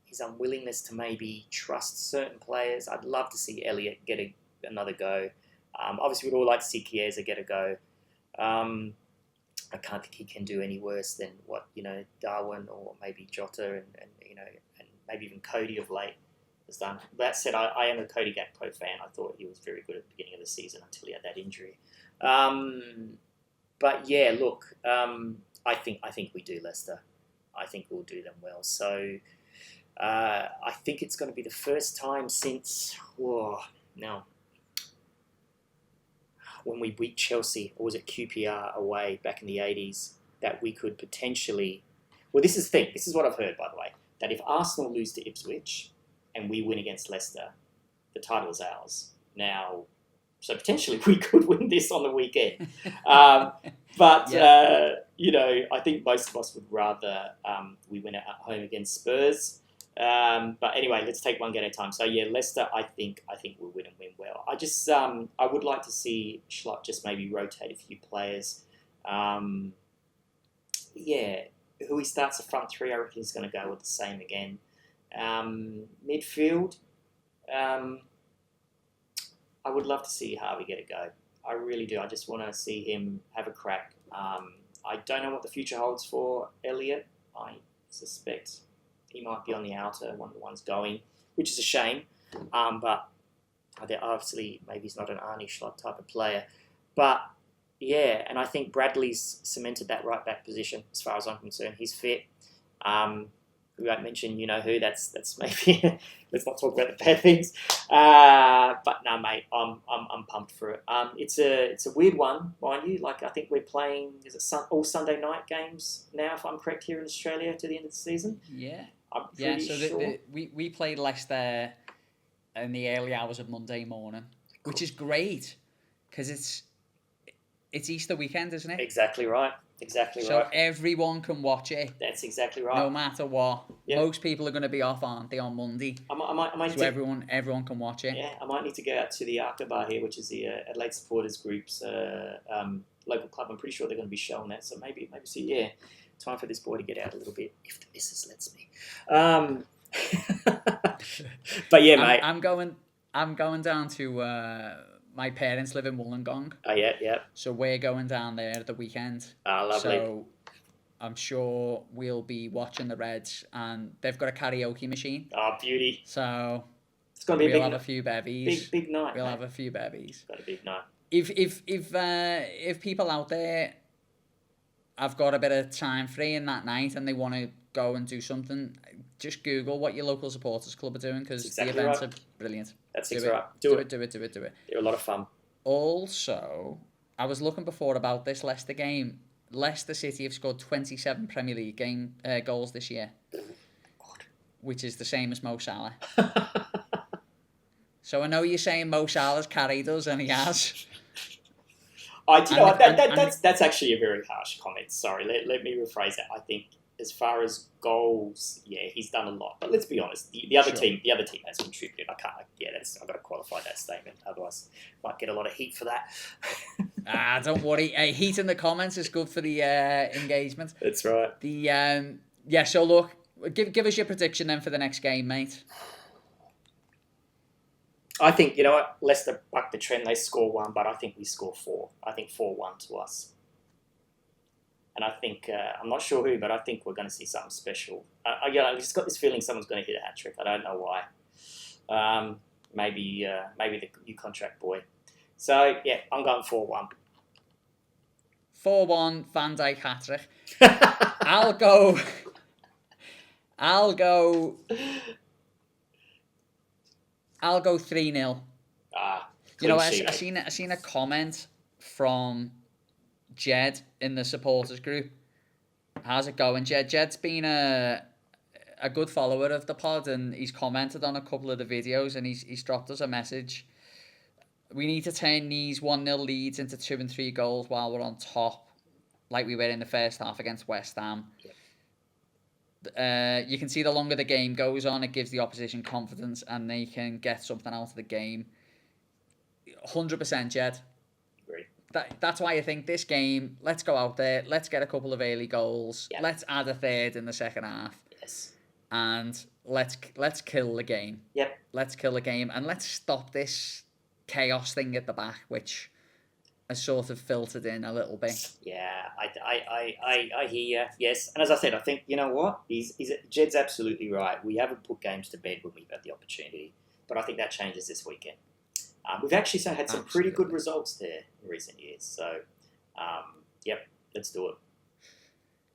his unwillingness to maybe trust certain players. I'd love to see Elliott get another go. Obviously, we'd all like to see Chiesa get a go. I can't think he can do any worse than what, Darwin or maybe Jota and maybe even Cody of late has done. That said, I am a Cody Gakpo fan. I thought he was very good at the beginning of the season until he had that injury. But yeah, look, I think we do Leicester. I think we'll do them well. So I think it's going to be the first time since when we beat Chelsea, or was it QPR away back in the 80s, that we could potentially... Well, this is the thing. This is what I've heard, by the way, that if Arsenal lose to Ipswich and we win against Leicester, the title is ours. Now, so potentially we could win this on the weekend. But I think most of us would rather we win at home against Spurs. But anyway, let's take one game at a time. So yeah, Leicester, I think we'll win and win well. I just I would like to see Schlott just maybe rotate a few players. Who he starts the front three, I reckon he's going to go with the same again. Midfield, I would love to see Harvey get a go. I really do. I just want to see him have a crack. I don't know what the future holds for Elliott. I suspect he might be on the outer, one of the ones going, which is a shame. But obviously, maybe he's not an Arne Schlott type of player. But yeah, and I think Bradley's cemented that right back position as far as I'm concerned. He's fit. We won't mention who. That's maybe let's not talk about the bad things. But no, mate, I'm pumped for it. It's a weird one, mind you. Like I think we're playing all Sunday night games now, if I'm correct, here in Australia to the end of the season. Yeah. I'm pretty sure. We played Leicester in the early hours of Monday morning, which is great because it's Easter weekend, isn't it? Exactly right. Exactly So right. everyone can watch it, That's exactly right. no matter what. Yep. Most people are going to be off, aren't they, on Monday? I might So everyone can watch it. Yeah, I might need to go out to the Bar here, which is the Adelaide Supporters Group's local club. I'm pretty sure they're going to be showing that. So maybe see. Yeah, time for this boy to get out a little bit if the missus lets me. But yeah, mate. I'm going down to my parents live in Wollongong. Oh yeah. So we're going down there at the weekend. Lovely. So I'm sure we'll be watching the Reds, and they've got a karaoke machine. Oh, beauty. So it's going to be we'll have a few bevies. Big night. We'll have a few bevies. Got a big night. If people out there have got a bit of time free in that night and they want to go and do something, just Google what your local supporters club are doing, because exactly the events right. are brilliant. That's do exactly it. right. Do it. They're a lot of fun. Also, I was looking before about this Leicester game. Leicester City have scored 27 Premier League goals this year, which is the same as Mo Salah. So I know you're saying Mo Salah's carried us, and he has. That's actually a very harsh comment. Sorry, let me rephrase that. I think as far as goals, yeah, he's done a lot. But let's be honest, the other team has contributed. I've got to qualify that statement. Otherwise, might get a lot of heat for that. Don't worry. Heat in the comments is good for the engagement. That's right. So look, give us your prediction then for the next game, mate. I think, you know what, Leicester buck the trend. They score 1, but I think we score 4. I think 4-1 to us. And I think, I'm not sure who, but I think we're going to see something special. I just got this feeling someone's going to hit a hat-trick. I don't know why. Maybe the new contract boy. So, yeah, I'm going 4-1. 4-1, Van Dijk hat-trick. I'll go 3-0. You know, I seen a comment from Jed in the supporters group. How's it going, Jed? Jed's been a good follower of the pod, and he's commented on a couple of the videos, and he's dropped us a message. We need to turn these 1-0 leads into 2 and 3 goals while we're on top, like we were in the first half against West Ham. You can see the longer the game goes on, it gives the opposition confidence and they can get something out of the game. 100%, Jed. Great. That's why I think this game, let's go out there, let's get a couple of early goals, Yep. Let's add a third in the second half. Yes. And let's kill the game. Yep. Let's kill the game, and let's stop this chaos thing at the back, which has sort of filtered in a little bit. Yeah, I hear you. Yes, and as I said, I think, you know what, Jed's absolutely right. We haven't put games to bed when we've had the opportunity, but I think that changes this weekend. We've actually had some pretty good results there in recent years. So, yep, let's do it.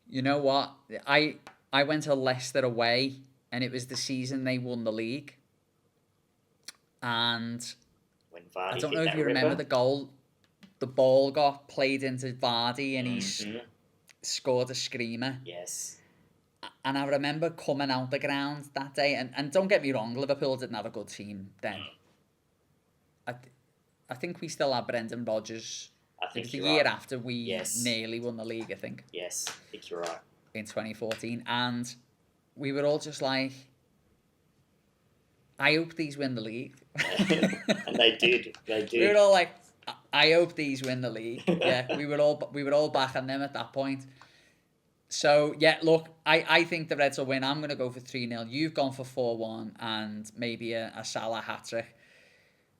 You know what? I went to Leicester away, and it was the season they won the league. And when Vardy I don't know if you remember the goal. The ball got played into Vardy, and he scored a screamer. Yes. And I remember coming out the ground that day, and don't get me wrong, Liverpool didn't have a good team then. I think we still had Brendan Rodgers. I think the you're year right. after we nearly won the league, I think. Yes, I think you're right. In 2014. And we were all just like, I hope these win the league. And they did. We were all like, I hope these win the league. Yeah, we were all back on them at that point. So, yeah, look, I think the Reds will win. I'm going to go for 3-0. You've gone for 4-1 and maybe a Salah hat-trick.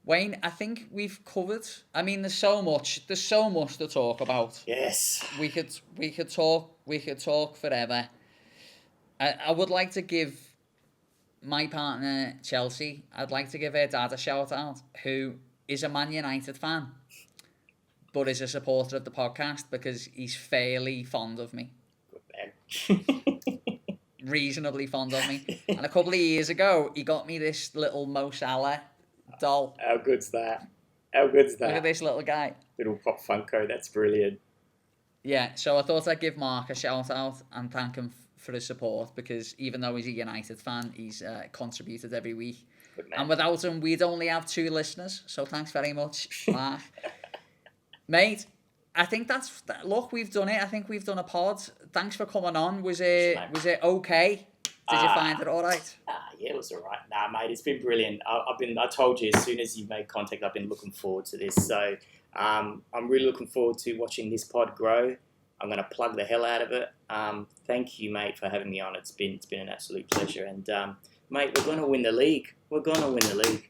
Wayne, I think we've covered. I mean, there's so much to talk about. Yes. We could talk forever. I would like to give my partner, Chelsea, I'd like to give her dad a shout out, who is a Man United fan, but is a supporter of the podcast because he's fairly fond of me. Good man. Reasonably fond of me. And a couple of years ago, he got me this little Mo Salah doll. How good's that? Look at this little guy. Little Pop Funko, that's brilliant. Yeah, so I thought I'd give Mark a shout out and thank him for his support, because even though he's a United fan, he's contributed every week. And without him, we'd only have 2 listeners. So thanks very much, Mark. Mate, I think look, we've done it. I think we've done a pod. Thanks for coming on. Was it okay? Did you find it all right? Yeah, it was all right. Nah, mate, it's been brilliant. I told you as soon as you made contact, I've been looking forward to this. So I'm really looking forward to watching this pod grow. I'm going to plug the hell out of it. Thank you, mate, for having me on. It's been an absolute pleasure. And mate, we're going to win the league. We're going to win the league.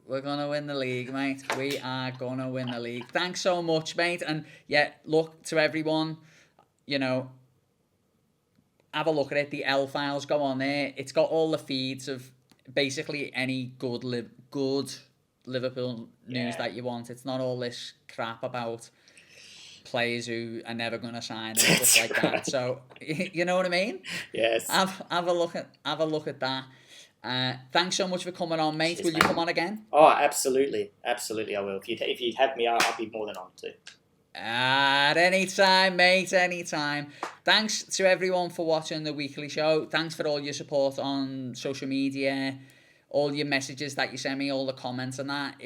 We're going to win the league, mate. We are going to win the league. Thanks so much, mate. And yeah, look, to everyone, you know, have a look at it. The L files, go on there. It's got all the feeds of basically any good Liverpool news that you want. It's not all this crap about players who are never going to sign and stuff like that. So, you know what I mean? Yes. Have a look at that. Thanks so much for coming on, mate. Cheers, Will you mate. come on again? Oh, absolutely. Absolutely, I will. If you'd have me, I'll be more than on to. At any time, mate, anytime. Thanks to everyone for watching the weekly show. Thanks for all your support on social media, all your messages that you send me, all the comments and that.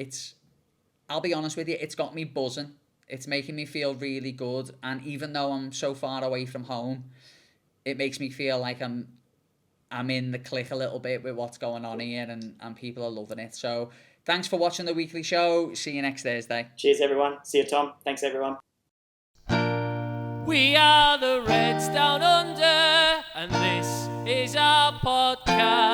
I'll be honest with you, it's got me buzzing. It's making me feel really good. And even though I'm so far away from home, it makes me feel like I'm in the click a little bit with what's going on here, and people are loving it. So thanks for watching the weekly show. See you next Thursday. Cheers, everyone. See you, Tom. Thanks, everyone. We are the Reds Down Under, and this is our podcast.